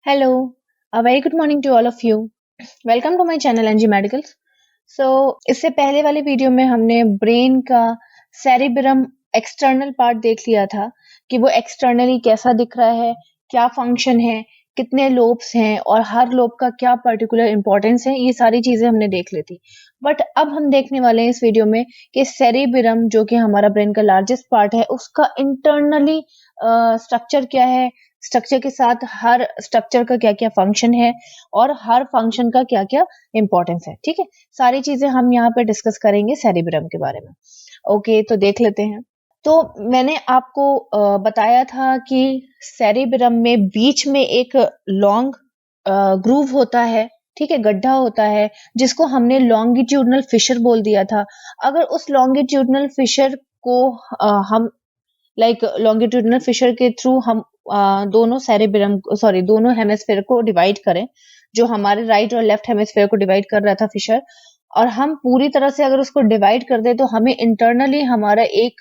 Hello, a very good morning to all of you. Welcome to my channel NG Medicals. So, इससे पहले वाले video में हमने brain का सेरिब्रम एक्सटर्नल पार्ट देख लिया था कि वो एक्सटर्नली कैसा दिख रहा है, क्या फंक्शन है, कितने लोब्स हैं और हर लोब का क्या पर्टिकुलर इंपॉर्टेंस है, ये सारी चीजें हमने देख ली थी। बट अब हम देखने वाले हैं इस वीडियो में कि सेरिब्रम जो कि हमारा ब्रेन का लार्जेस्ट पार्ट है, उसका इंटरनली स्ट्रक्चर क्या है, स्ट्रक्चर के साथ हर स्ट्रक्चर का क्या क्या फंक्शन है और हर फंक्शन का क्या क्या इंपॉर्टेंस है। ठीक है, सारी चीजें हम यहाँ पे डिस्कस करेंगे सेरिब्रम के बारे में। ओके, तो देख लेते हैं। तो मैंने आपको बताया था कि सेरिब्रम में बीच में एक लॉन्ग ग्रूव होता है, ठीक है, गड्ढा होता है जिसको हमने लॉन्गिट्यूडनल फिशर बोल दिया था। अगर उस लॉन्गिट्यूडनल फिशर को हम लॉन्गिट्यूडनल फिशर के थ्रू हम दोनों सेरिब्रम सॉरी दोनों हेमिस्फेयर को डिवाइड करें, जो हमारे राइट और लेफ्ट हेमिस्फेयर को डिवाइड कर रहा था फिशर, और हम पूरी तरह से अगर उसको डिवाइड कर दे तो हमें इंटरनली हमारा एक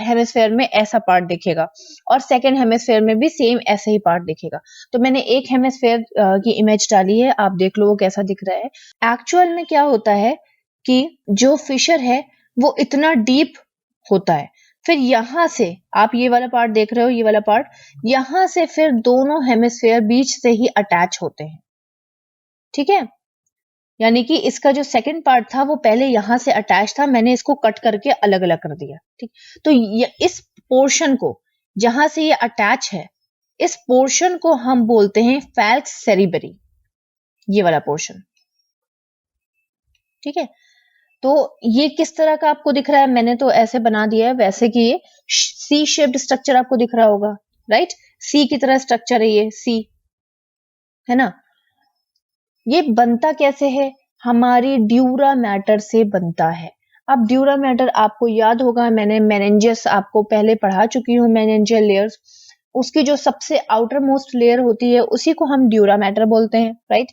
हेमिस्फेयर में ऐसा पार्ट दिखेगा और सेकेंड हेमिस्फेयर में भी सेम ऐसे ही पार्ट दिखेगा। तो मैंने एक हेमिस्फेयर की इमेज डाली है, आप देख लो वो कैसा दिख रहा है। एक्चुअल में क्या होता है कि जो फिशर है वो इतना डीप होता है, फिर यहां से आप ये वाला पार्ट देख रहे हो, ये वाला पार्ट, यहां से फिर दोनों हेमिस्फेयर बीच से ही अटैच होते हैं। ठीक है, यानी कि इसका जो सेकंड पार्ट था वो पहले यहां से अटैच था, मैंने इसको कट करके अलग अलग कर दिया। ठीक, तो इस पोर्शन को जहां से ये अटैच है, इस पोर्शन को हम बोलते हैं फैल्क्स सेरिबरी, ये वाला पोर्शन। ठीक है, तो ये किस तरह का आपको दिख रहा है, मैंने तो ऐसे बना दिया है वैसे कि ये सी शेप्ड स्ट्रक्चर आपको दिख रहा होगा, राइट। सी की तरह स्ट्रक्चर है ये, सी है ना। ये बनता कैसे है, हमारी ड्यूरा मैटर से बनता है। अब ड्यूरा मैटर आपको याद होगा, मैंने मेनिंजस आपको पहले पढ़ा चुकी हूँ, मेनिंजियल लेयर्स, उसकी जो सबसे आउटर मोस्ट लेयर होती है उसी को हम ड्यूरा मैटर बोलते हैं, राइट।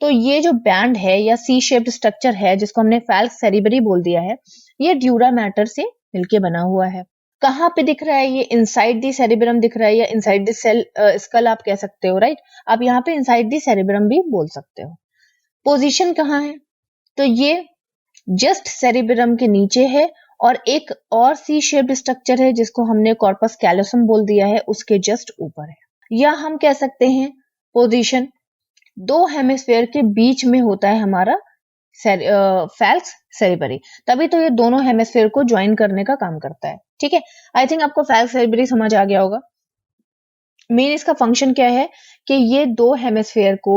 तो ये जो बैंड है या सी शेप्ड स्ट्रक्चर है जिसको हमने फैल्क्स सेरिबरी बोल दिया है, ये ड्यूरा मैटर से मिलके बना हुआ है। कहाँ पे दिख रहा है ये, इनसाइड दी सेरिब्रम दिख रहा है या इनसाइड द सेल स्कल आप कह सकते हो, राइट। आप यहाँ पे इनसाइड दी सेरिब्रम भी बोल सकते हो। पोजीशन कहाँ है, तो ये जस्ट सेरिब्रम के नीचे है और एक और सी शेप्ड स्ट्रक्चर है जिसको हमने कॉर्पस कैलोसम बोल दिया है, उसके जस्ट ऊपर है। या हम कह सकते हैं पोजीशन दो हेमिस्फेयर के बीच में होता है हमारा फैल्क्स सेरिबरी, तभी तो ये दोनों हेमिस्फेयर को ज्वाइन करने का काम करता है। ठीक है, आई थिंक आपको फैल्क्स सेरिबरी समझ आ गया होगा। मेन इसका फंक्शन क्या है कि ये दो हेमिस्फेयर को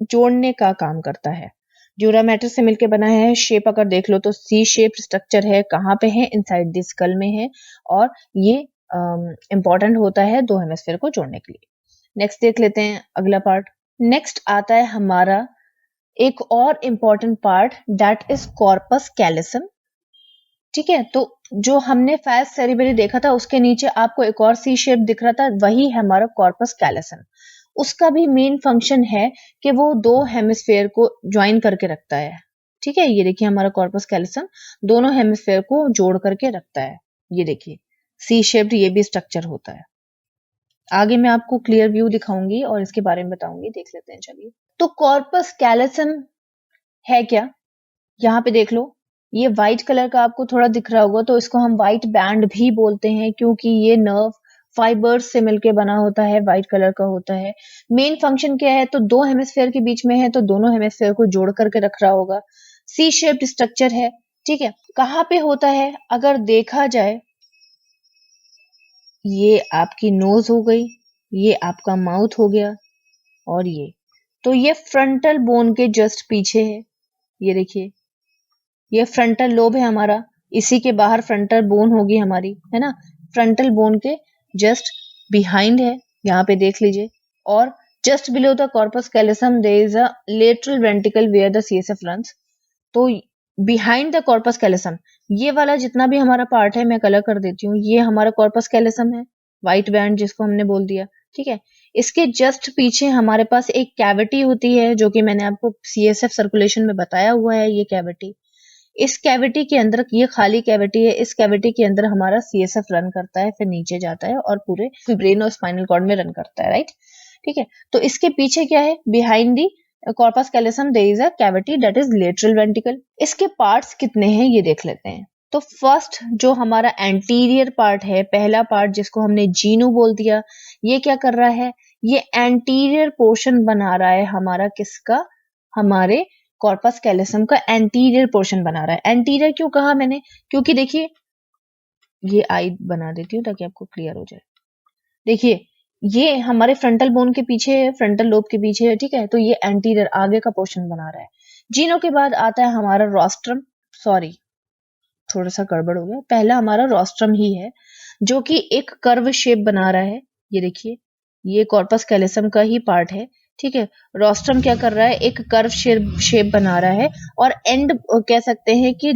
जोड़ने का काम करता है। ड्यूरा मैटर से मिलके बना है, शेप अगर देख लो तो सी शेप स्ट्रक्चर है, कहाँ पे है, इनसाइड द स्कल में है, और ये इंपॉर्टेंट होता है दो हेमिस्फेयर को जोड़ने के लिए। नेक्स्ट देख लेते हैं अगला पार्ट। नेक्स्ट आता है हमारा एक और important part, that is corpus callosum. ठीक है, तो जो हमने फैल्क्स सेरिबरी देखा था उसके नीचे आपको एक और सी शेप दिख रहा था, वही है हमारा कॉर्पस कैलोसम। उसका भी मेन फंक्शन है कि वो दो हेमिस्फेयर को ज्वाइन करके रखता है। ठीक है, ये देखिए हमारा कॉर्पस कैलोसम दोनों हेमिस्फेयर को जोड़ करके रखता है। ये देखिए सी शेप्ड ये भी स्ट्रक्चर होता है। आगे मैं आपको क्लियर व्यू दिखाऊंगी और इसके बारे में बताऊंगी, देख लेते हैं। चलिए, तो कॉर्पस कैलोसम है क्या, यहाँ पे देख लो, ये व्हाइट कलर का आपको थोड़ा दिख रहा होगा, तो इसको हम व्हाइट बैंड भी बोलते हैं क्योंकि ये नर्व फाइबर्स से मिलके बना होता है, व्हाइट कलर का होता है। मेन फंक्शन क्या है, तो दो हेमिस्फेयर के बीच में है तो दोनों हेमिस्फेयर को जोड़ करके रख रहा होगा। सी शेप्ड स्ट्रक्चर है। ठीक है, कहाँ पे होता है, अगर देखा जाए, ये आपकी नोज हो गई, ये आपका माउथ हो गया, और तो ये फ्रंटल बोन के जस्ट पीछे है। ये देखिए, ये फ्रंटल लोब है हमारा, इसी के बाहर फ्रंटल बोन होगी हमारी, है ना। फ्रंटल बोन के जस्ट बिहाइंड है, यहाँ पे देख लीजिए। और just below the corpus callosum there is a lateral ventricle where the CSF runs. तो बिहाइंड द कॉर्पस कैलोसम, ये वाला जितना भी हमारा पार्ट है मैं कलर कर देती हूँ, ये हमारा कॉर्पस कैलोसम है, व्हाइट बैंड जिसको हमने बोल दिया। ठीक है, इसके जस्ट पीछे हमारे पास एक कैविटी होती है जो कि मैंने आपको सीएसएफ सर्कुलेशन में बताया हुआ है। ये कैविटी, इस कैविटी के अंदर, ये खाली कैविटी है, इस कैविटी के अंदर हमारा सीएसएफ रन करता है, फिर नीचे जाता है और पूरे ब्रेन और स्पाइनल कॉर्ड में रन करता है, राइट। ठीक है, तो इसके पीछे क्या है, behind the corpus callosum there is a cavity that is lateral ventricle. इसके पार्ट्स कितने हैं ये देख लेते हैं। तो फर्स्ट जो हमारा एंटीरियर पार्ट है, पहला पार्ट जिसको हमने जीनू बोल दिया, ये क्या कर रहा है, ये एंटीरियर पोर्शन बना रहा है हमारा, किसका, हमारे कॉर्पस कैलोसम का एंटीरियर पोर्शन बना रहा है। एंटीरियर क्यों कहा मैंने, क्योंकि देखिए ये आई बना देती हूँ ताकि आपको क्लियर हो जाए। देखिए ये हमारे फ्रंटल बोन के पीछे है, फ्रंटल लोब के पीछे है, ठीक है, तो ये एंटीरियर आगे का पोर्शन बना रहा है। जीनो के बाद आता है हमारा रोस्ट्रम, सॉरी थोड़ा सा गड़बड़ हो गया, पहला हमारा रोस्ट्रम ही है जो कि एक कर्व शेप बना रहा है। ये देखिए ये कॉर्पस कैलोसम का ही पार्ट है, ठीक है। रोस्ट्रम क्या कर रहा है, एक कर्व शेप बना रहा है और एंड कह सकते हैं कि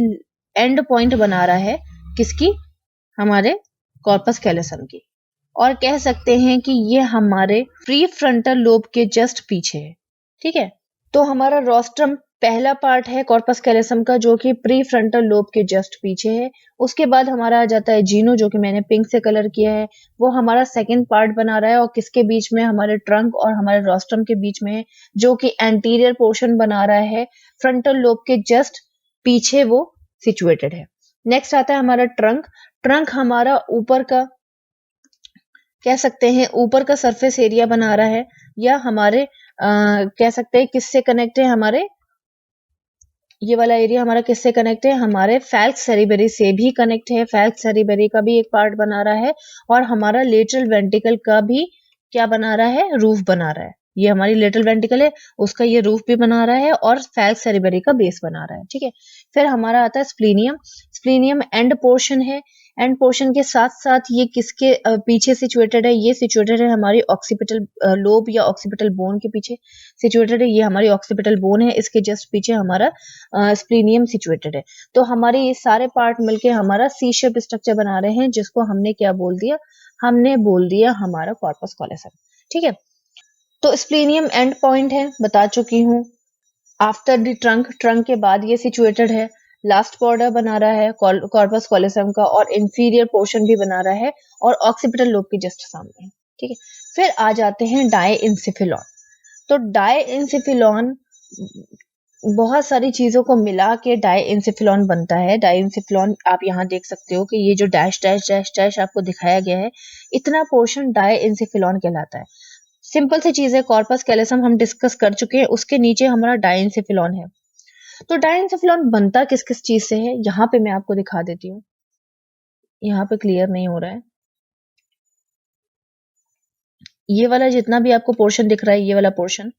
एंड पॉइंट बना रहा है किसकी, हमारे कॉर्पस कैलोसम की, और कह सकते हैं कि ये हमारे प्री फ्रंटल लोब के जस्ट पीछे है, ठीक है। तो हमारा रोस्ट्रम पहला पार्ट है कॉर्पस कैलोसम का जो कि प्री फ्रंटल लोब के जस्ट पीछे है। उसके बाद हमारा आ जाता है जीनो जो कि मैंने पिंक से कलर किया है, वो हमारा सेकंड पार्ट बना रहा है और किसके बीच में, हमारे ट्रंक और हमारे रोस्ट्रम के बीच में है, जो कि एंटीरियर पोर्शन बना रहा है, फ्रंटल लोब के जस्ट पीछे वो सिचुएटेड है। नेक्स्ट आता है हमारा ट्रंक। ट्रंक हमारा ऊपर का कह सकते हैं, ऊपर का सरफेस एरिया बना रहा है, या हमारे कह सकते हैं किससे कनेक्ट है, हमारे ये वाला एरिया हमारा किससे कनेक्ट है, हमारे फैल्क्स सेरिबेरी से भी कनेक्ट है। फैल्क्स सेरिबेरी का भी एक पार्ट बना रहा है और हमारा लेटरल वेंट्रिकल का भी क्या बना रहा है, रूफ बना रहा है। ये हमारी लेटरल वेंट्रिकल है, उसका ये रूफ भी बना रहा है और फैल्क्स सेरिबेरी का बेस बना रहा है, ठीक है। फिर हमारा आता है स्प्लीनियम। स्प्लीनियम एंड पोर्शन है, एंड पोर्शन के साथ साथ ये किसके पीछे सिचुएटेड है, ये सिचुएटेड है हमारी ऑक्सीपिटल लोब या ऑक्सीपिटल बोन के पीछे सिचुएटेड है। ये हमारी ऑक्सीपिटल बोन है, इसके जस्ट पीछे हमारा स्प्लीनियम सिचुएटेड है। तो हमारे ये सारे पार्ट मिलके हमारा सी शेप स्ट्रक्चर बना रहे हैं, जिसको हमने क्या बोल दिया, हमने बोल दिया हमारा कॉर्पस कैलोसम, ठीक है। तो स्प्लीनियम एंड पॉइंट है, बता चुकी हूँ। आफ्टर द ट्रंक, ट्रंक के बाद ये सिचुएटेड है। लास्ट बॉर्डर बना रहा है कॉर्पस कैलोसम का और इंफीरियर पोर्शन भी बना रहा है और ऑक्सीपिटल लोब के जस्ट सामने है, ठीक है। फिर आ जाते हैं डायइंसिफिलॉन। तो डायइंसिफिलॉन बहुत सारी चीजों को मिला के डायइंसिफिलॉन बनता है। डायइंसिफिलॉन आप यहाँ देख सकते हो कि ये जो डैश डैश डैश डैश आपको दिखाया गया है, इतना पोर्शन डायइंसिफिलॉन कहलाता है। सिंपल सी चीज है, कॉर्पस कैलोसम हम डिस्कस कर चुके हैं, उसके नीचे हमारा डायइंसिफिलॉन है। तो डायइंसिफिलॉन बनता किस किस चीज से है, यहाँ पे मैं आपको दिखा देती हूँ। यहाँ पे क्लियर नहीं हो रहा है, ये वाला जितना भी आपको पोर्शन दिख रहा है, ये वाला पोर्शन,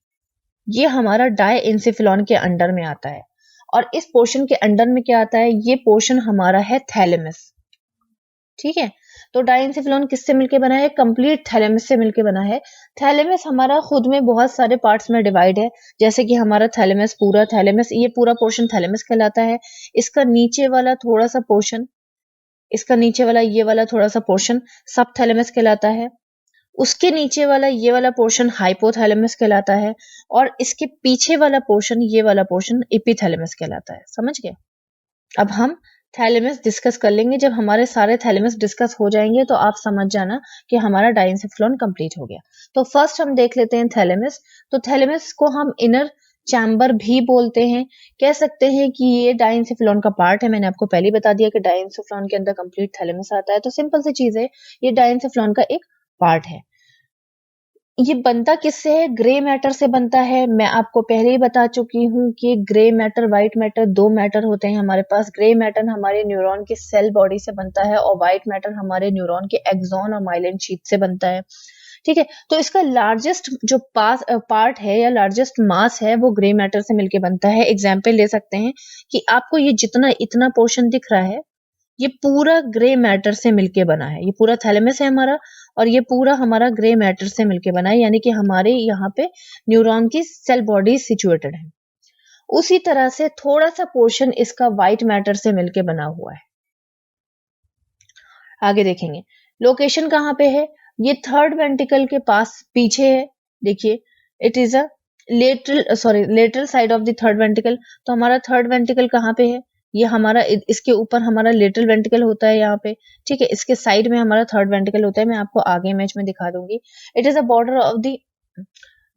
ये हमारा डायइंसिफिलॉन के अंडर में आता है। और इस पोर्शन के अंडर में क्या आता है, ये पोर्शन हमारा है थैलेमस, ठीक है। तो डायइंसिफिलॉन किससे मिलके बना है, कंप्लीट थैलेमस से मिलके बना है। थैलेमस हमारा खुद में बहुत सारे पार्ट्स में डिवाइड है, जैसे कि हमारा थैलेमस, पूरा थैलेमस, ये पूरा पोर्शन थैलेमस कहलाता है। इसका नीचे वाला थोड़ा सा पोर्शन, इसका नीचे वाला ये वाला थोड़ा सा पोर्शन सब थैलेमस कहलाता है। उसके नीचे वाला ये वाला पोर्शन हाइपोथैलेमस कहलाता है और इसके पीछे वाला पोर्शन, ये वाला पोर्शन एपिथैलेमस कहलाता है। समझ गए। अब हम थैलेमस डिस्कस कर लेंगे। जब हमारे सारे थैलेमस डिस्कस हो जाएंगे तो आप समझ जाना कि हमारा डायइंसिफिलॉन कंप्लीट हो गया। तो फर्स्ट हम देख लेते हैं थैलेमस। तो थैलेमस को हम इनर चैम्बर भी बोलते हैं, कह सकते हैं कि ये डायइंसिफिलॉन का पार्ट है। मैंने आपको पहले ही बता दिया कि डायइंसिफिलॉन के अंदर कंप्लीट थैलेमस आता है, तो सिंपल सी चीज है, ये डायइंसिफिलॉन का एक पार्ट है। ये बनता किससे है, ग्रे मैटर से बनता है। मैं आपको पहले ही बता चुकी हूँ कि ग्रे मैटर, व्हाइट मैटर, दो मैटर होते हैं हमारे पास। ग्रे मैटर हमारे न्यूरॉन के सेल बॉडी से बनता है और व्हाइट मैटर हमारे न्यूरॉन के एक्सॉन और माइलिन शीथ से बनता है, ठीक है। तो इसका लार्जेस्ट जो पार्ट है या लार्जेस्ट मास है वो ग्रे मैटर से मिलके बनता है। एग्जाम्पल ले सकते हैं कि आपको ये जितना इतना पोर्शन दिख रहा है, ये पूरा ग्रे मैटर से मिलके बना है। ये पूरा थैलेमस है हमारा और ये पूरा हमारा ग्रे मैटर से मिलके बना है, यानी कि हमारे यहाँ पे न्यूरॉन की सेल बॉडी सिचुएटेड है। उसी तरह से थोड़ा सा पोर्शन इसका व्हाइट मैटर से मिलके बना हुआ है। आगे देखेंगे लोकेशन कहाँ पे है, ये थर्ड वेंट्रिकल के पास पीछे है। देखिए it is a lateral side of the third ventricle. तो हमारा थर्ड वेंट्रिकल कहाँ पे है, ये हमारा इसके ऊपर हमारा लेटरल वेंट्रिकल होता है यहाँ पे, ठीक है। इसके साइड में हमारा थर्ड वेंट्रिकल होता है, मैं आपको आगे इमेज में दिखा दूंगी। It is a border of the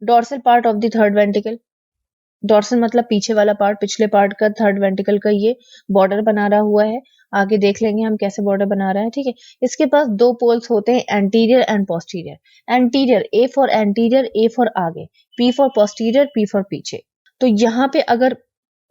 dorsal part of the third ventricle, dorsal मतलब पीछे वाला पार्ट, पिछले पार्ट का थर्ड वेंट्रिकल का ये बॉर्डर बना रहा हुआ है। आगे देख लेंगे हम कैसे बॉर्डर बना रहा है, ठीक है। इसके पास दो पोल्स होते हैं, anterior and posterior. Anterior, A for anterior, A for आगे, P for posterior, P for पीछे। तो यहाँ पे अगर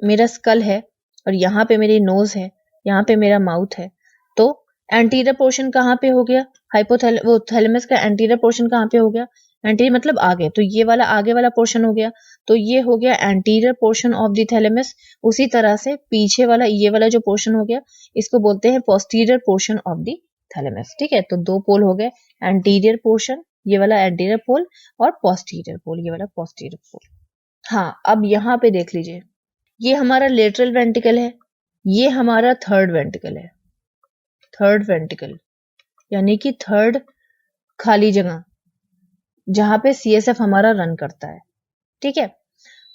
मेरा स्कल है और यहाँ पे मेरी नोज है, यहाँ पे मेरा माउथ है, तो एंटीरियर पोर्शन कहाँ पे हो गया, थैलेमस का एंटीरियर पोर्शन कहाँ पे हो गया, एंटीरियर मतलब आगे, तो ये वाला आगे वाला पोर्शन हो गया, तो ये हो गया anterior portion of the thalamus. उसी तरह से पीछे वाला ये वाला जो पोर्शन हो गया, इसको बोलते हैं posterior portion of the thalamus, ठीक है। तो दो पोल हो गए, एंटीरियर पोर्शन ये वाला एंटीरियर पोल, और पोस्टीरियर पोल ये वाला पोस्टीरियर पोल। हाँ, अब यहाँ पे देख लीजिए, ये हमारा लेटरल वेंट्रिकल है, ये हमारा थर्ड वेंट्रिकल है। थर्ड वेंट्रिकल यानी कि थर्ड खाली जगह जहां पे सीएसएफ हमारा रन करता है, ठीक है।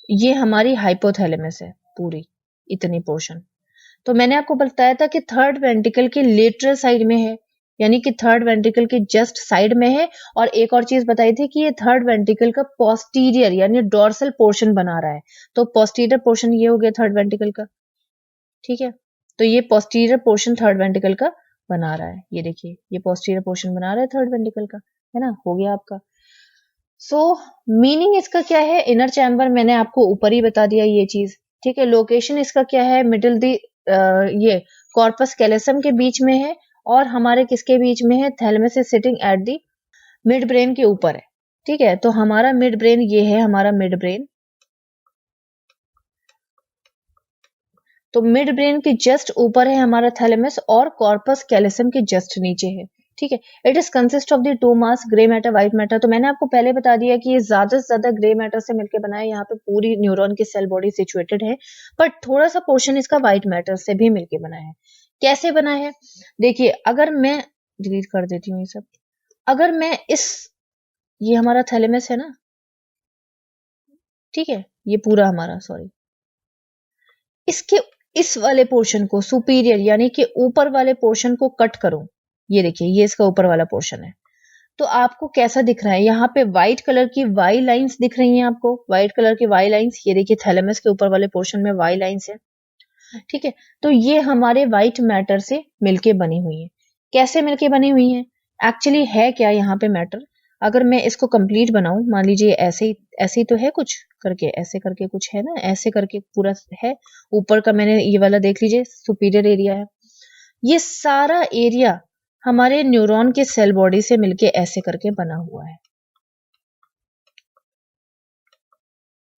ये हमारी हाइपोथैलेमस है पूरी, इतनी पोर्शन। तो मैंने आपको बताया था कि थर्ड वेंट्रिकल के लेटरल साइड में है, यानी कि थर्ड वेंट्रिकल के जस्ट साइड में है। और एक और चीज बताई थी कि ये थर्ड वेंट्रिकल का पोस्टीरियर यानी डोर्सल पोर्शन बना रहा है। तो पोस्टीरियर पोर्शन ये हो गया थर्ड वेंट्रिकल का, ठीक है। तो ये पोस्टीरियर पोर्शन थर्ड वेंट्रिकल का बना रहा है, ये देखिए ये पोस्टीरियर पोर्शन बना रहा है थर्ड वेंट्रिकल का, है ना, हो गया आपका। सो मीनिंग इसका क्या है, इनर चैम्बर मैंने आपको ऊपर ही बता दिया ये चीज, ठीक है। लोकेशन इसका क्या है, मिडिल दी ये कॉर्पस कैलोसम के बीच में है, और हमारे किसके बीच में है, thalamus is sitting at the mid brain के ऊपर है, ठीक है। तो हमारा मिड ब्रेन ये है, हमारा मिड ब्रेन। तो मिड ब्रेन के जस्ट ऊपर है हमारा थैलेमस, और कॉर्पस कैलोसम के जस्ट नीचे है, ठीक है। It is consist of the two mass, grey matter, white matter. तो मैंने आपको पहले बता दिया कि ये ज्यादा से ज्यादा ग्रे मैटर से मिलकर बना है, यहाँ पे पूरी न्यूरॉन की सेल बॉडी सिचुएटेड है, बट थोड़ा सा पोर्शन इसका व्हाइट मैटर से भी मिलके बना है। कैसे बना है, देखिए, अगर मैं डिलीट कर देती हूँ ये सब, अगर मैं ये हमारा थैलेमस है ना, ठीक है, ये पूरा हमारा, सॉरी, इसके इस वाले पोर्शन को सुपीरियर यानी कि ऊपर वाले पोर्शन को कट करूं, ये देखिए ये इसका ऊपर वाला पोर्शन है, तो आपको कैसा दिख रहा है, यहाँ पे व्हाइट कलर की वाई लाइंस दिख रही हैं आपको, व्हाइट कलर की वाई लाइंस, ये देखिए थैलेमस के ऊपर वाले पोर्शन में वाई लाइंस है, ठीक है। तो ये हमारे व्हाइट मैटर से मिलके बनी हुई है। कैसे मिलके बनी हुई है, एक्चुअली है क्या यहाँ पे मैटर, अगर मैं इसको कंप्लीट बनाऊं, मान लीजिए ऐसे ही तो है कुछ करके, ऐसे करके कुछ है ना, ऐसे करके पूरा है, ऊपर का मैंने ये वाला देख लीजिए सुपीरियर एरिया है, ये सारा एरिया हमारे न्यूरॉन के सेल बॉडी से मिलके ऐसे करके बना हुआ है।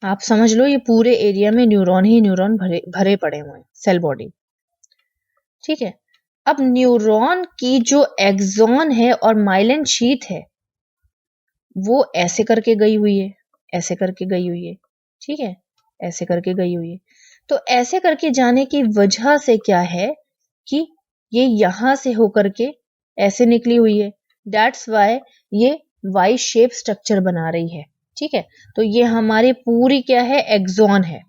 आप समझ लो ये पूरे एरिया में न्यूरॉन ही न्यूरॉन भरे पड़े हुए हैं, सेल बॉडी, ठीक है। अब न्यूरॉन की जो एक्सॉन है और माइलिन शीथ है, वो ऐसे करके गई हुई है, ऐसे करके गई हुई है, ठीक है, ऐसे करके गई हुई है। तो ऐसे करके जाने की वजह से क्या है कि ये यहां से होकर के ऐसे निकली हुई है, दैट्स वाई ये वाई शेप स्ट्रक्चर बना रही है, ठीक है। तो ये हमारी पूरी क्या है, एक्सॉन है,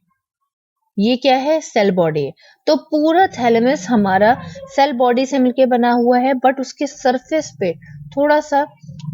ये क्या है, सेल बॉडी है। तो पूरा थैलेमस हमारा सेल बॉडी से मिलके बना हुआ है, बट उसके सरफेस पे थोड़ा सा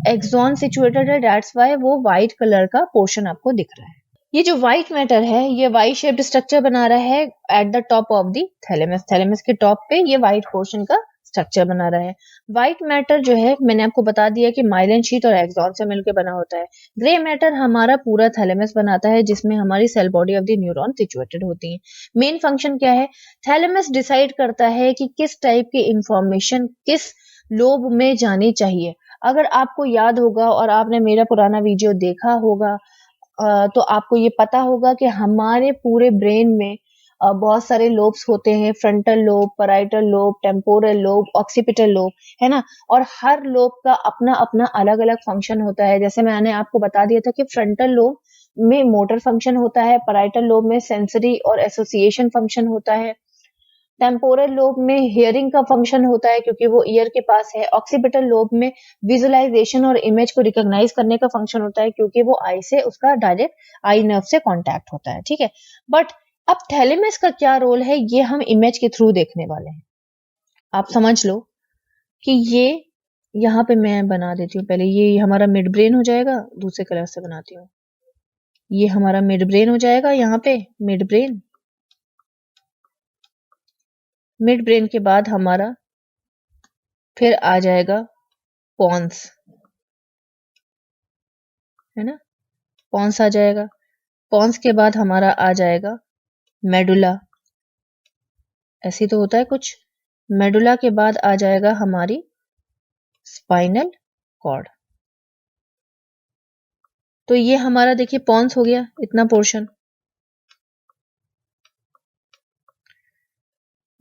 एक्सॉन सिचुएटेड है, दैट्स वाई वो व्हाइट कलर का पोर्शन आपको दिख रहा है। ये जो व्हाइट मैटर है, ये वाई शेप्ड स्ट्रक्चर बना रहा है at the top of the thalamus, thalamus के टॉप पे ये व्हाइट पोर्शन का स्ट्रक्चर बना रहा है। व्हाइट मैटर जो है मैंने आपको बता दिया कि माइलिन शीट और एक्सॉन से मिलकर बना होता है। ग्रे मैटर हमारा पूरा थैलेमस बनाता है, जिसमें हमारी cell body of the neuron situated होती है। मेन फंक्शन क्या है, थैलेमस डिसाइड करता है कि किस टाइप की इंफॉर्मेशन किस लोब में जानी चाहिए। अगर आपको याद होगा और आपने मेरा पुराना वीडियो देखा होगा, तो आपको ये पता होगा कि हमारे पूरे ब्रेन में बहुत सारे लोब्स होते हैं, frontal lobe, parietal lobe, temporal lobe, occipital lobe, है ना। और हर लोब का अपना अपना अलग अलग फंक्शन होता है। जैसे मैंने आपको बता दिया था कि फ्रंटल लोब में मोटर फंक्शन होता है, पैराइटल लोब में सेंसरी और एसोसिएशन फंक्शन होता है, टेम्पोरल लोब में हियरिंग का फंक्शन होता है क्योंकि वो ईयर के पास है, ऑक्सीपिटल लोब में विजुअलाइजेशन और इमेज को रिकॉग्नाइज करने का फंक्शन होता है क्योंकि वो आई से उसका डायरेक्ट आई नर्व से कांटेक्ट होता है, ठीक है। बट अब थैलेमस का क्या रोल है, ये हम इमेज के थ्रू देखने वाले हैं। आप समझ लो कि यहाँ पे मैं बना देती हूँ, पहले ये हमारा मिड ब्रेन हो जाएगा, दूसरे कलर से बनाती हूँ। ये हमारा मिड ब्रेन हो जाएगा, यहाँ पे मिड ब्रेन। मिड ब्रेन के बाद हमारा फिर आ जाएगा पॉन्स, है ना, पॉन्स आ जाएगा। पॉन्स के बाद हमारा आ जाएगा मेडुला, ऐसे तो होता है कुछ। मेडुला के बाद आ जाएगा हमारी स्पाइनल कॉर्ड। तो ये हमारा देखिए पॉन्स हो गया इतना पोर्शन,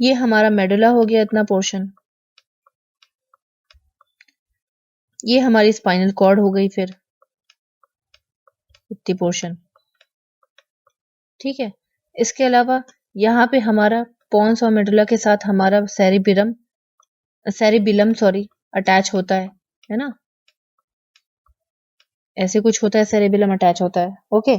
ये हमारा मेडुला हो गया इतना पोर्शन, ये हमारी स्पाइनल कॉर्ड हो गई फिर इतनी पोर्शन, ठीक है। इसके अलावा यहाँ पे हमारा पॉन्स और मेडुला के साथ हमारा सेरिबिलम अटैच होता है ना, ऐसे कुछ होता है, सेरिबिलम अटैच होता है। ओके,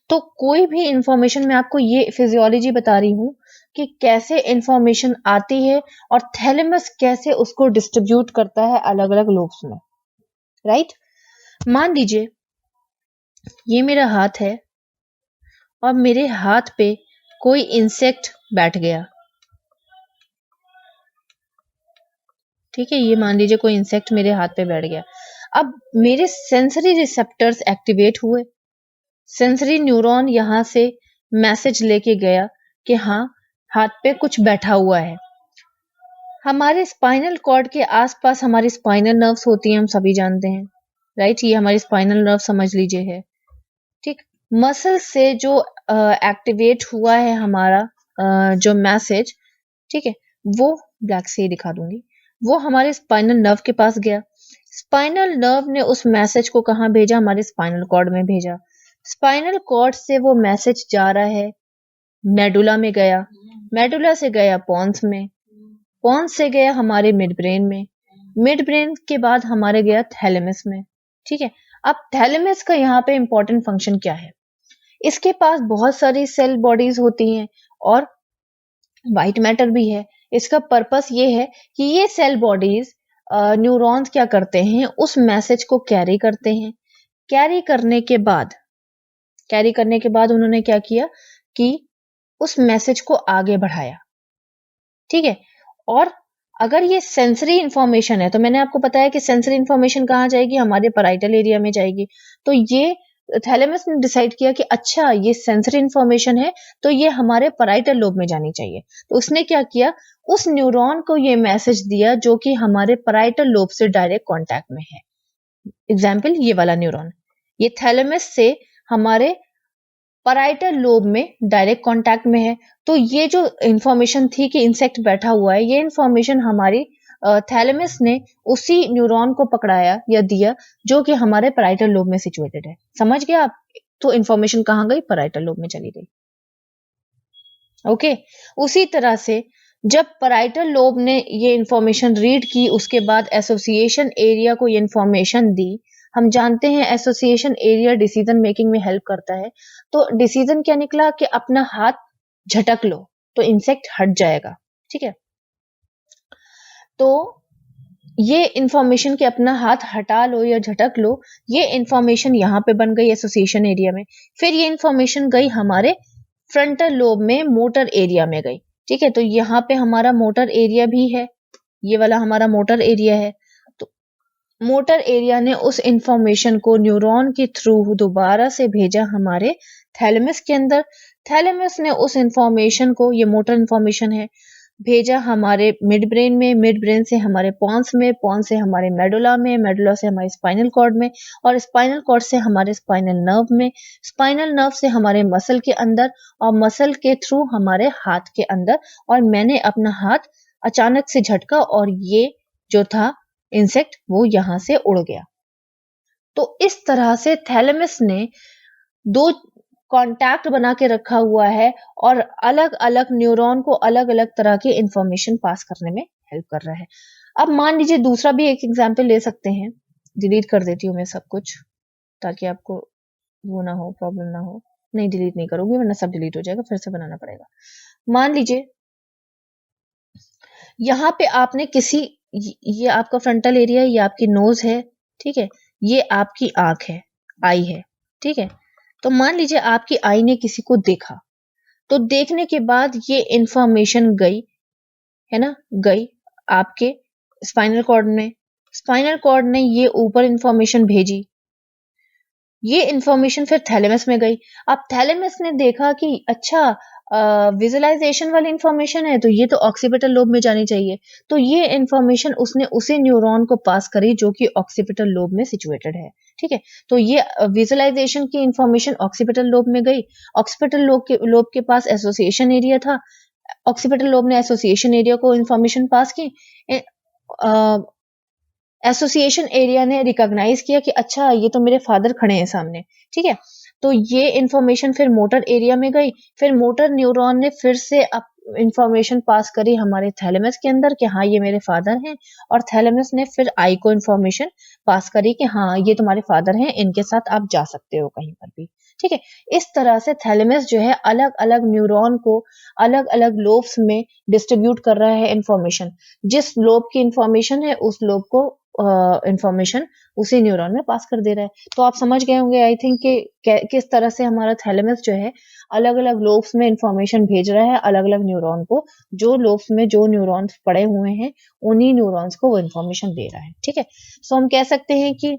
तो कोई भी इंफॉर्मेशन, मैं आपको ये फिजियोलॉजी बता रही हूँ कि कैसे इंफॉर्मेशन आती है और थैलेमस कैसे उसको डिस्ट्रीब्यूट करता है अलग अलग लोब्स में, राइट। मान लीजिए ये मेरा हाथ है और मेरे हाथ पे कोई इंसेक्ट बैठ गया, ठीक है, ये मान लीजिए कोई इंसेक्ट मेरे हाथ पे बैठ गया। अब मेरे सेंसरी रिसेप्टर्स एक्टिवेट हुए, सेंसरी न्यूरॉन यहां से मैसेज लेके गया कि हाँ हाथ पे कुछ बैठा हुआ है। हमारे स्पाइनल कॉर्ड के आसपास हमारी स्पाइनल नर्व्स होती हैं, हम सभी जानते हैं, राइट। ये हमारी स्पाइनल नर्व समझ लीजिए है, ठीक। मसल से जो एक्टिवेट हुआ है हमारा जो मैसेज, ठीक है, वो ब्लैक से ही दिखा दूंगी, वो हमारे स्पाइनल नर्व के पास गया। स्पाइनल नर्व ने उस मैसेज को कहाँ भेजा, हमारे स्पाइनल कॉर्ड में भेजा। स्पाइनल कॉर्ड से वो मैसेज जा रहा है मेडुला में गया, मेडुला से गया पॉन्स में, पॉन्स से गया हमारे मिड ब्रेन में, मिड ब्रेन के बाद हमारे गया थैलेमस में, ठीक है। अब थैलेमस का यहाँ पे इंपॉर्टेंट फंक्शन क्या है, इसके पास बहुत सारी सेल बॉडीज होती हैं और व्हाइट मैटर भी है। इसका पर्पस ये है कि ये सेल बॉडीज न्यूरॉन्स क्या करते हैं, उस मैसेज को कैरी करते हैं। कैरी करने के बाद उन्होंने क्या किया कि उस मैसेज को आगे बढ़ाया, ठीक है। और अगर ये सेंसरी इंफॉर्मेशन है, तो मैंने आपको बताया कि सेंसरी इंफॉर्मेशन कहाँ जाएगी, हमारे पैराइटल एरिया में जाएगी। तो ये थैलेमस ने डिसाइड किया कि अच्छा ये सेंसरी इंफॉर्मेशन है तो ये हमारे पैराइटल लोब में जानी चाहिए। तो उसने क्या किया, उस न्यूरॉन को ये मैसेज दिया जो कि हमारे पैराइटल लोब से डायरेक्ट कांटेक्ट में है। एग्जाम्पल ये वाला न्यूरॉन, ये थैलेमस से हमारे पैराइटल लोब में डायरेक्ट कांटेक्ट में है। तो ये जो इंफॉर्मेशन थी कि इंसेक्ट बैठा हुआ है, ये इंफॉर्मेशन हमारी थैलेमस ने उसी न्यूरॉन को पकड़ाया या दिया जो कि हमारे पैराइटल लोब में सिचुएटेड है। समझ गए आप? तो इंफॉर्मेशन कहाँ गई, पैराइटल लोब में चली गई। ओके, उसी तरह से जब पैराइटल लोब ने ये इंफॉर्मेशन रीड की, उसके बाद एसोसिएशन एरिया को ये इंफॉर्मेशन दी। हम जानते हैं एसोसिएशन एरिया डिसीजन मेकिंग में हेल्प करता है। तो डिसीजन क्या निकला कि अपना हाथ झटक लो तो इंसेक्ट हट जाएगा, ठीक है। तो ये इंफॉर्मेशन कि अपना हाथ हटा लो या झटक लो, ये इंफॉर्मेशन यहाँ पे बन गई एसोसिएशन एरिया में। फिर ये इंफॉर्मेशन गई हमारे फ्रंटल लोब में, मोटर एरिया में गई, ठीक है। तो यहाँ पे हमारा मोटर एरिया भी है, ये वाला हमारा मोटर एरिया है। तो मोटर एरिया ने उस इंफॉर्मेशन को न्यूरॉन के थ्रू दोबारा से भेजा हमारे थैलेमस के अंदर। थैलेमस ने उस इंफॉर्मेशन को, ये मोटर इंफॉर्मेशन है, भेजा हमारे मिड ब्रेन में, मिड ब्रेन से हमारे पॉन्स में, पॉन्स से हमारे मेडुला में, मेडुला से हमारे स्पाइनल कॉर्ड में, और स्पाइनल कॉर्ड से हमारे स्पाइनल नर्व में, स्पाइनल नर्व से हमारे मसल के अंदर, और मसल के थ्रू हमारे हाथ के अंदर। और मैंने अपना हाथ अचानक से झटका और ये जो था इंसेक्ट वो यहां से उड़ गया। तो इस तरह से थैलेमस ने दो कांटेक्ट बना के रखा हुआ है और अलग अलग न्यूरॉन को अलग अलग तरह की इंफॉर्मेशन पास करने में हेल्प कर रहा है। अब मान लीजिए दूसरा भी एक एग्जाम्पल ले सकते हैं, डिलीट कर देती हूँ मैं सब कुछ ताकि आपको वो ना हो, प्रॉब्लम ना हो। नहीं, डिलीट नहीं करूंगी वरना सब डिलीट हो जाएगा, फिर से बनाना पड़ेगा। मान लीजिए यहाँ पे आपने किसी ये आपका फ्रंटल एरिया है, ये आपकी नोज है, ठीक है, ये आपकी आंख है, आई है, ठीक है। तो मान लीजिए आपकी आई ने किसी को देखा, तो देखने के बाद ये इंफॉर्मेशन गई, है ना, गई आपके स्पाइनल कॉर्ड में। स्पाइनल कॉर्ड ने ये ऊपर इंफॉर्मेशन भेजी, ये इंफॉर्मेशन फिर थैलेमस में गई। अब थैलेमस ने देखा कि अच्छा विजुअलाइजेशन वाली इंफॉर्मेशन है, तो ये तो ऑक्सीपिटल लोब में जानी चाहिए। तो ये इंफॉर्मेशन उसने उसी न्यूरॉन को पास करी जो कि ऑक्सीपिटल लोब में सिचुएटेड है, ठीक है। तो ये विजुअलाइजेशन की इंफॉर्मेशन ऑक्सीपिटल लोब में गई। ऑक्सीपिटल लोब के पास एसोसिएशन एरिया था, ऑक्सीपिटल लोब ने एसोसिएशन एरिया को इंफॉर्मेशन पास की। एसोसिएशन एरिया ने रिकॉग्नाइज किया कि अच्छा ये तो मेरे फादर खड़े हैं सामने, ठीक है। तो ये इंफॉर्मेशन फिर मोटर एरिया में गई, फिर मोटर न्यूरॉन ने फिर से इंफॉर्मेशन पास करी हमारे थैलेमस के अंदर कि हाँ ये मेरे फादर हैं, और थैलेमस ने फिर आई को इंफॉर्मेशन पास करी कि हाँ ये तुम्हारे फादर हैं, इनके साथ आप जा सकते हो कहीं पर भी, ठीक है। इस तरह से थैलेमस जो है अलग अलग न्यूरॉन को अलग अलग लोब्स में डिस्ट्रीब्यूट कर रहा है इंफॉर्मेशन। जिस लोब की इंफॉर्मेशन है उस लोब को इंफॉर्मेशन उसी न्यूरॉन में पास कर दे रहा है। तो आप समझ गए होंगे आई थिंक कि किस तरह से हमारा थैलेमस जो है अलग अलग लोब्स में इंफॉर्मेशन भेज रहा है अलग अलग न्यूरॉन को। जो लोब्स में जो न्यूरॉन्स पड़े हुए हैं उन्हीं न्यूरॉन्स को वो इंफॉर्मेशन दे रहा है, ठीक है। सो हम कह सकते हैं कि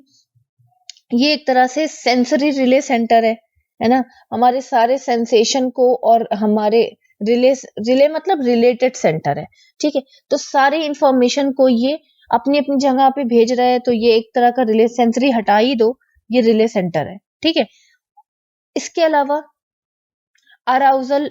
ये एक तरह से सेंसरी रिले सेंटर है ना। हमारे सारे सेंसेशन को और हमारे रिले मतलब रिलेटेड सेंटर है, ठीक है। तो सारी इंफॉर्मेशन को ये अपनी अपनी जगह पे भेज रहा है, तो ये एक तरह का रिले, सेंसरी हटा ही दो, ये रिले सेंटर है, ठीक है। इसके अलावा अराउजल,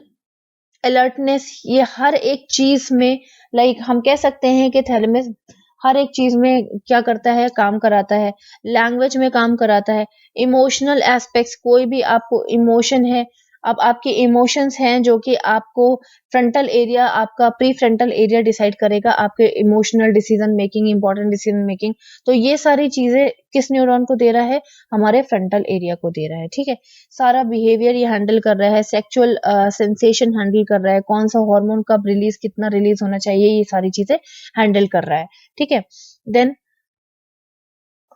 अलर्टनेस, ये हर एक चीज में लाइक हम कह सकते हैं कि थैलेमस हर एक चीज में क्या करता है, काम कराता है। लैंग्वेज में काम कराता है, इमोशनल एस्पेक्ट्स, कोई भी आपको इमोशन है, अब आपके इमोशंस हैं जो कि आपको फ्रंटल एरिया, आपका प्री फ्रंटल एरिया डिसाइड करेगा आपके emotional decision making, important decision making. तो ये सारी चीजें किस न्यूरॉन को दे रहा है, हमारे फ्रंटल एरिया को दे रहा है, ठीक है। सारा बिहेवियर ये हैंडल कर रहा है, सेक्सुअल सेंसेशन हैंडल कर रहा है, कौन सा हार्मोन कब रिलीज, कितना रिलीज होना चाहिए, ये सारी चीजें हैंडल कर रहा है, ठीक है। देन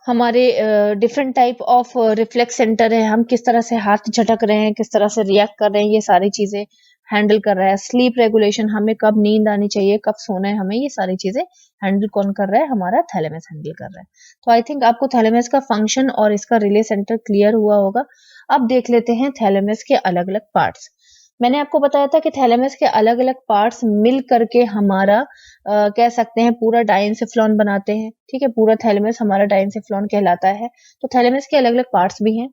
हमारे different type of reflex centre है, हम किस तरह से हाथ झटक रहे हैं, किस तरह से रिएक्ट कर रहे हैं, ये सारी चीजें हैंडल कर रहा है। स्लीप रेगुलेशन, हमें कब नींद आनी चाहिए, कब सोना है हमें, ये सारी चीजें हैंडल कौन कर रहा है, हमारा थैलेमस हैंडल कर रहा है। तो आई थिंक आपको थैलेमस का फंक्शन और इसका रिले सेंटर क्लियर हुआ होगा। अब देख लेते हैं थैलेमस के अलग अलग पार्ट्स। मैंने आपको बताया था कि थैलेमस के अलग अलग पार्ट्स मिल करके हमारा कह सकते हैं पूरा डायेनसेफ्लॉन बनाते हैं, ठीक है। पूरा थैलेमस हमारा डायेनसेफ्लॉन कहलाता है। तो थैलेमस के अलग अलग पार्ट्स भी हैं।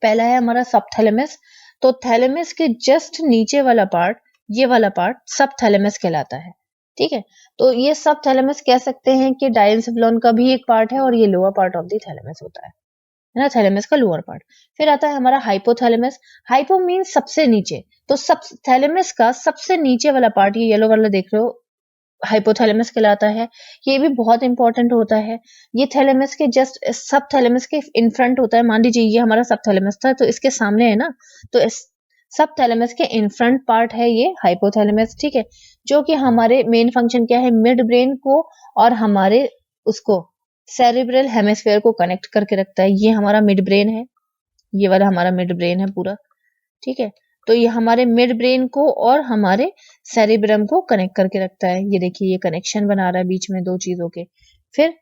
पहला है हमारा सब थैलेमस। तो थैलेमस के जस्ट नीचे वाला पार्ट, ये वाला पार्ट सब थैलेमस कहलाता है, ठीक है। तो ये सब थैलेमस कह सकते हैं कि डायेनसेफ्लॉन का भी एक पार्ट है, और ये lower part of the thalamus होता है ना, थैलेमस का लोअर पार्ट। फिर आता है हमारा हाइपोथैलेमस। हाइपो मीन्स सबसे नीचे, तो सब थैलेमस का सबसे नीचे वाला पार्ट, ये येलो वाला देख रहे हो, हाइपोथैलेमस कहलाता है। ये भी बहुत इंपॉर्टेंट होता है। ये थैलेमस के जस्ट सब थैलेमस के इन फ्रंट होता है। मान लीजिए ये हमारा सब थैलेमस था, तो इसके सामने है ना, तो इस सब थैलेमस के इन फ्रंट पार्ट है ये हाइपोथैलेमस, ठीक है। जो कि हमारे मेन फंक्शन क्या है, मिड ब्रेन को और हमारे उसको सेरिब्रल हेमिस्फेयर को कनेक्ट करके रखता है। ये हमारा मिड ब्रेन है, ये वाला हमारा मिड ब्रेन है पूरा, ठीक है। तो ये हमारे मिड ब्रेन को और हमारे सेरिब्रम को कनेक्ट करके रखता है। ये देखिए ये कनेक्शन बना रहा है बीच में दो चीजों के। फिर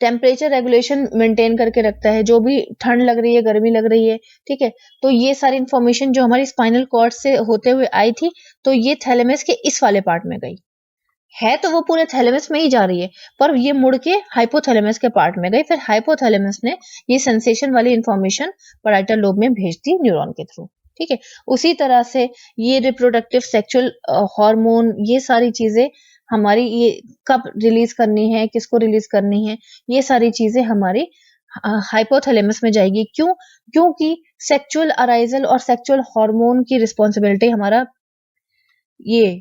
टेम्परेचर रेगुलेशन मेंटेन करके रखता है, जो भी ठंड लग रही है, गर्मी लग रही है, ठीक है। तो ये सारी इंफॉर्मेशन जो हमारी स्पाइनल कॉर्ड से होते हुए आई थी, तो ये थैलेमस के इस वाले पार्ट में गई है, तो वो पूरे थैलेमस में ही जा रही है, पर ये मुड़ के हाइपोथैलेमस के पार्ट में गई। फिर हाइपोथैलेमस ने ये सेंसेशन वाली इंफॉर्मेशन पैराइटल लोब में भेज दी न्यूरॉन के थ्रू, ठीक है। उसी तरह से ये रिप्रोडक्टिव सेक्सुअल हार्मोन, ये सारी चीजें हमारी ये कब रिलीज करनी है, किसको रिलीज करनी है, ये सारी चीजें हमारी हाइपोथैलेमस में जाएगी। क्यों? क्योंकि सेक्सुअल अराइजल और सेक्सुअल हार्मोन की रिस्पॉन्सिबिलिटी हमारा ये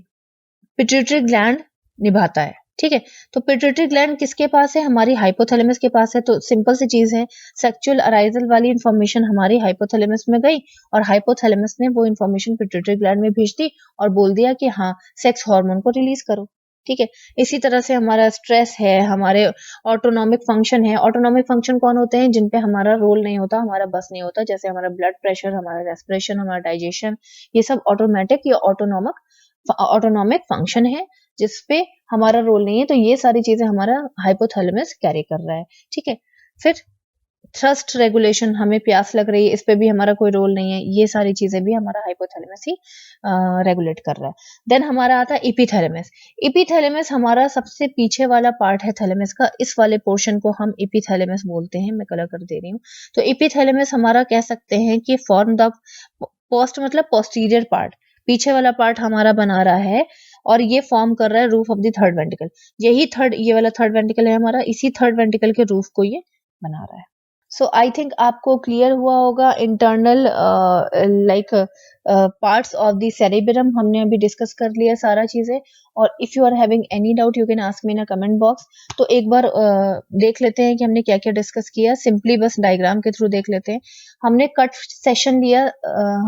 पिट्यूटरी ग्लैंड निभाता है, ठीक है। तो पिट्यूटरी ग्लैंड किसके पास है, हमारी हाइपोथैलेमस के पास है। तो सिंपल सी चीज है, सेक्सुअल अराइजल वाली इंफॉर्मेशन हमारी हाइपोथैलेमस में गई, और हाइपोथैलेमस ने वो इंफॉर्मेशन पिट्यूटरी ग्लैंड में भेज दी और बोल दिया कि हाँ सेक्स हार्मोन को रिलीज करो, ठीक है। इसी तरह से हमारा स्ट्रेस है, हमारे ऑटोनॉमिक फंक्शन है। ऑटोनॉमिक फंक्शन कौन होते हैं? जिन पे हमारा रोल नहीं होता, हमारा बस नहीं होता, जैसे हमारा ब्लड प्रेशर, हमारा रेस्पिरेशन, हमारा डाइजेशन, ये सब ऑटोमेटिक या ऑटोनॉमिक फंक्शन है जिसपे हमारा रोल नहीं है। तो ये सारी चीजें हमारा हाइपोथैलेमस कैरी कर रहा है, ठीक है। फिर थ्रस्ट रेगुलेशन, हमें प्यास लग रही है, इस पे भी हमारा कोई रोल नहीं है, ये सारी चीजें भी हमारा हाइपोथैलेमस ही रेगुलेट कर रहा है। देन हमारा आता है एपिथैलेमस। एपिथैलेमस हमारा सबसे पीछे वाला पार्ट है थैलेमस का, इस वाले पोर्शन को हम एपिथैलेमस बोलते हैं। मैं कलर कर दे रही हूँ। तो एपिथैलेमस हमारा कह सकते हैं कि फॉर्म द पोस्ट मतलब पोस्टीरियर पार्ट, पीछे वाला पार्ट हमारा बना रहा है और ये फॉर्म कर रहा है roof of the third ventricle. ये वाला थर्ड वेंट्रिकल है हमारा, इसी थर्ड वेंट्रिकल के रूफ को ये बना रहा है। सो आई थिंक आपको क्लियर हुआ होगा internal like parts of the cerebrum. हमने अभी डिस्कस कर लिया सारा चीजें। और if you are having any doubt you can ask me in a comment box. तो एक बार देख लेते हैं कि हमने क्या क्या डिस्कस किया, सिंपली बस डायग्राम के थ्रू देख लेते हैं। हमने कट सेशन लिया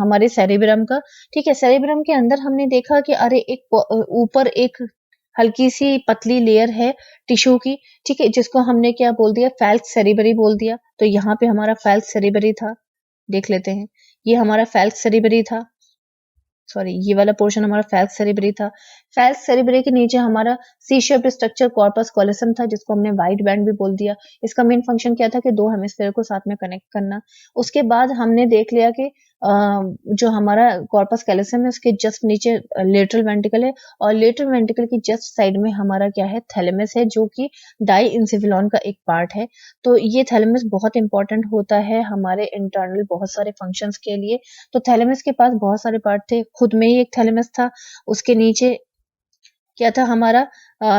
हमारे सेरेब्रम का, ठीक है। सेरेब्रम के अंदर हमने देखा कि अरे एक ऊपर एक हल्की सी पतली लेयर है टिश्यू की, ठीक है, जिसको हमने क्या बोल दिया? फैल्क्स सेरेब्री बोल दिया। तो यहाँ पे हमारा फैल्क्स सेरेब्री था, देख लेते हैं। ये हमारा फैल्क्स सेरेब्री था, सॉरी ये वाला पोर्शन हमारा फैल्क्स सेरेब्री था। फैल्क्स सेरेब्री के नीचे हमारा C shaped structure corpus callosum था, जिसको हमने वाइट बैंड भी बोल दिया। इसका मेन फंक्शन क्या था कि दो हेमिस्फेयर को साथ में कनेक्ट करना। उसके बाद हमने देख लिया कि जो हमारा कॉर्पस कैलोसम है उसके जस्ट नीचे लेटरल वेंट्रिकल है, और लेटरल वेंट्रिकल की जस्ट साइड में हमारा क्या है? थैलेमस है, जो कि डाई इंसिफिलॉन का एक पार्ट है। तो ये थैलेमस बहुत इंपॉर्टेंट होता है हमारे इंटरनल बहुत सारे फंक्शंस के लिए। तो थैलेमस के पास बहुत सारे पार्ट थे, खुद में ही एक थैलेमस था, उसके नीचे क्या था हमारा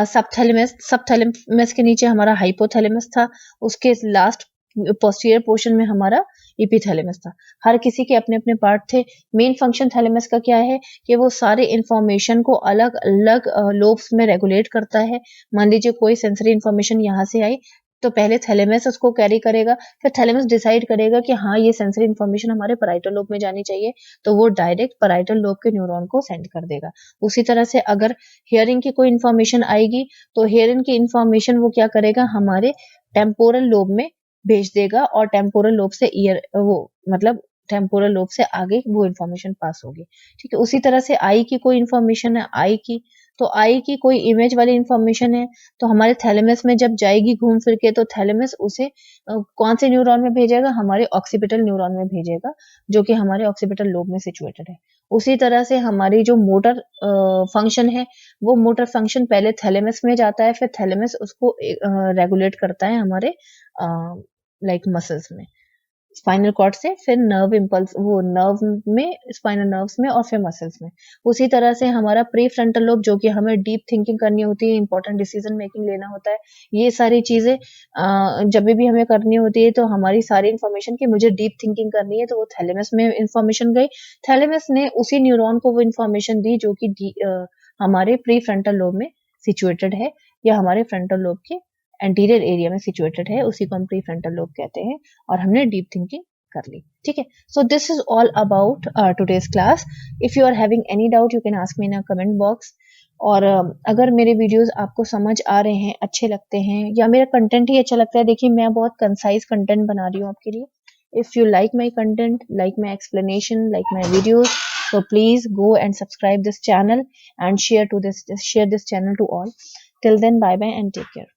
सबथैलेमस के नीचे हमारा हाइपोथैलेमस था, उसके लास्ट पोस्टीरियर पोर्शन में हमारा एपिथैलेमस था। हर किसी के अपने अपने पार्ट थे। मेन फंक्शन थैलेमस का क्या है कि वो सारे इंफॉर्मेशन को अलग अलग लोब्स में रेगुलेट करता है। मान लीजिए कोई सेंसरी इंफॉर्मेशन यहाँ से आई तो पहले थैलेमस उसको कैरी करेगा, फिर थैलेमस डिसाइड करेगा कि हाँ ये सेंसरी इंफॉर्मेशन हमारे पैराइटल लोब में जानी चाहिए, तो वो डायरेक्ट पैराइटल लोब के न्यूरॉन को सेंड कर देगा। उसी तरह से अगर हियरिंग की कोई इंफॉर्मेशन आएगी तो हियरिंग की इंफॉर्मेशन वो क्या करेगा? हमारे टेम्पोरल लोब में भेज देगा, और टेम्पोरल लोब से टेम्पोरल लोब से आगे वो इंफॉर्मेशन पास होगी, ठीक है। उसी तरह से आई की कोई इंफॉर्मेशन है, आई की कोई इमेज वाली इंफॉर्मेशन है, तो हमारे थैलेमस में जब जाएगी घूम फिर के, तो थैलेमस उसे कौन से न्यूरॉन में भेजेगा? हमारे ऑक्सीपिटल न्यूरॉन में भेजेगा, जो कि हमारे ऑक्सीपिटल लोब में सिचुएटेड है। उसी तरह से हमारी जो मोटर फंक्शन है, वो मोटर फंक्शन पहले थैलेमस में जाता है, फिर थैलेमस उसको रेगुलेट करता है हमारे लाइक मसल्स में, स्पाइनल कॉर्ड से, फिर नर्व इंपल्स वो नर्व में, स्पाइनल नर्व्स में, और फिर मसल्स में। उसी तरह से हमारा प्री फ्रंटल लोब, जो कि हमें डीप थिंकिंग करनी होती है, इंपॉर्टेंट डिसीजन मेकिंग लेना होता है, ये सारी चीजें जब भी हमें करनी होती है तो हमारी सारी इंफॉर्मेशन की मुझे डीप थिंकिंग करनी है, तो वो थैलेमस में इंफॉर्मेशन गई। थैलेमस ने उसी न्यूरॉन को वो इंफॉर्मेशन दी जो कि हमारे प्री फ्रंटल लोब में सिचुएटेड है, या हमारे फ्रंटल लोब के एंटीरियर एरिया में सिचुएटेड है, उसी को हम प्री फ्रंटल लोब कहते हैं। और हमने डीप थिंकिंग कर ली, ठीक है। So this is all about today's class. If you are having any doubt you can ask me in a comment box. और अगर मेरे वीडियोस आपको समझ आ रहे हैं, अच्छे लगते हैं, या मेरा कंटेंट ही अच्छा लगता है, देखिए मैं बहुत कंसाइज कंटेंट बना रही हूँ आपके लिए। If you like my content, like my explanation, like my videos, so please go and subscribe this channel and share this channel to all. Till then, bye bye and take care.